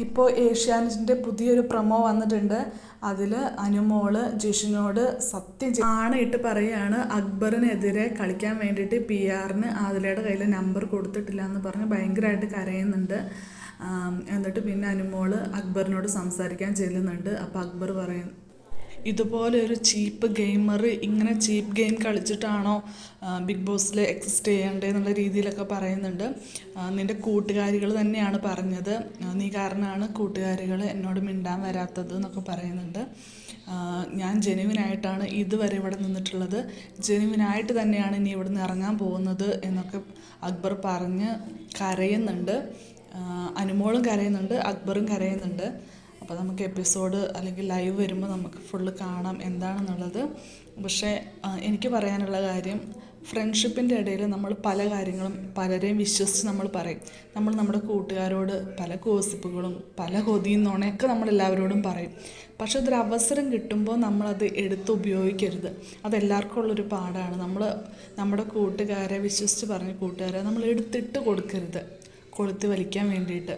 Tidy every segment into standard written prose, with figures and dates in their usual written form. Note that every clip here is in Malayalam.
ഇപ്പോൾ ഏഷ്യാനെറ്റിൻ്റെ പുതിയൊരു പ്രൊമോ വന്നിട്ടുണ്ട്. അതിൽ അനുമോള് ജിഷിനോട് ആണയിട്ട് പറയുകയാണ് അക്ബറിനെതിരെ കളിക്കാൻ വേണ്ടിയിട്ട് PR-ന് ആദിലയുടെ കയ്യിൽ നമ്പർ കൊടുത്തിട്ടില്ല എന്ന് പറഞ്ഞ് ഭയങ്കരമായിട്ട് കരയുന്നുണ്ട്. എന്നിട്ട് പിന്നെ അനുമോള് അക്ബറിനോട് സംസാരിക്കാൻ ചെല്ലുന്നുണ്ട്. അപ്പോൾ അക്ബർ പറയും, ഇതുപോലെ ഒരു ചീപ്പ് ഗെയിമർ ഇങ്ങനെ ചീപ്പ് ഗെയിം കളിച്ചിട്ടാണോ ബിഗ് ബോസിൽ എക്സിസ്റ്റ് ചെയ്യേണ്ടതെന്നുള്ള രീതിയിലൊക്കെ പറയുന്നുണ്ട്. നിൻ്റെ കൂട്ടുകാരികൾ തന്നെയാണ് പറഞ്ഞത്, നീ കാരണമാണ് കൂട്ടുകാരികൾ എന്നോട് മിണ്ടാൻ വരാത്തത് എന്നൊക്കെ പറയുന്നുണ്ട്. ഞാൻ ജെനുവിനായിട്ടാണ് ഇതുവരെ ഇവിടെ നിന്നിട്ടുള്ളത്, ജെനുവിനായിട്ട് തന്നെയാണ് ഇനി ഇവിടെ നിന്ന് ഇറങ്ങാൻ പോകുന്നത് എന്നൊക്കെ അക്ബർ പറഞ്ഞ് കരയുന്നുണ്ട്. അനുമോളും കരയുന്നുണ്ട്, അക്ബറും കരയുന്നുണ്ട്. അപ്പോൾ നമുക്ക് എപ്പിസോഡ് അല്ലെങ്കിൽ ലൈവ് വരുമ്പോൾ നമുക്ക് ഫുള്ള് കാണാം എന്താണെന്നുള്ളത്. പക്ഷേ എനിക്ക് പറയാനുള്ള കാര്യം, ഫ്രണ്ട്ഷിപ്പിൻ്റെ ഇടയിൽ നമ്മൾ പല കാര്യങ്ങളും പലരെയും വിശ്വസിച്ച് നമ്മൾ പറയും. നമ്മൾ നമ്മുടെ കൂട്ടുകാരോട് പല ഗോസിപ്പുകളും പല കൊതിയും നുണയൊക്കെ നമ്മളെല്ലാവരോടും പറയും. പക്ഷെ അതൊരു അവസരം കിട്ടുമ്പോൾ നമ്മളത് എടുത്ത് ഉപയോഗിക്കരുത്. അതെല്ലാവർക്കും ഉള്ളൊരു പാടാണ്. നമ്മൾ നമ്മുടെ കൂട്ടുകാരെ വിശ്വസിച്ച് പറഞ്ഞ കൂട്ടുകാരെ നമ്മൾ എടുത്തിട്ട് കൊടുക്കരുത് കൊളുത്തി വലിക്കാൻ വേണ്ടിയിട്ട്.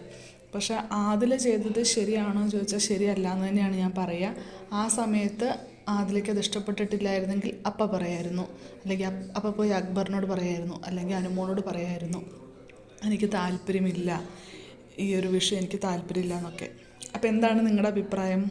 പക്ഷെ ആദില ചെയ്തത് ശരിയാണോ എന്ന് ചോദിച്ചാൽ ശരിയല്ല എന്ന് തന്നെയാണ് ഞാൻ പറയുക. ആ സമയത്ത് ആദിലയ്ക്ക് അത് ഇഷ്ടപ്പെട്ടിട്ടില്ലായിരുന്നെങ്കിൽ അപ്പം പറയായിരുന്നു, അല്ലെങ്കിൽ അപ്പം പോയി അക്ബറിനോട് പറയായിരുന്നു, അല്ലെങ്കിൽ അനുമോളോട് പറയായിരുന്നു എനിക്ക് താല്പര്യമില്ല, ഈ ഒരു വിഷയം എനിക്ക് താല്പര്യമില്ല എന്നൊക്കെ. അപ്പോൾ എന്താണ് നിങ്ങളുടെ അഭിപ്രായം?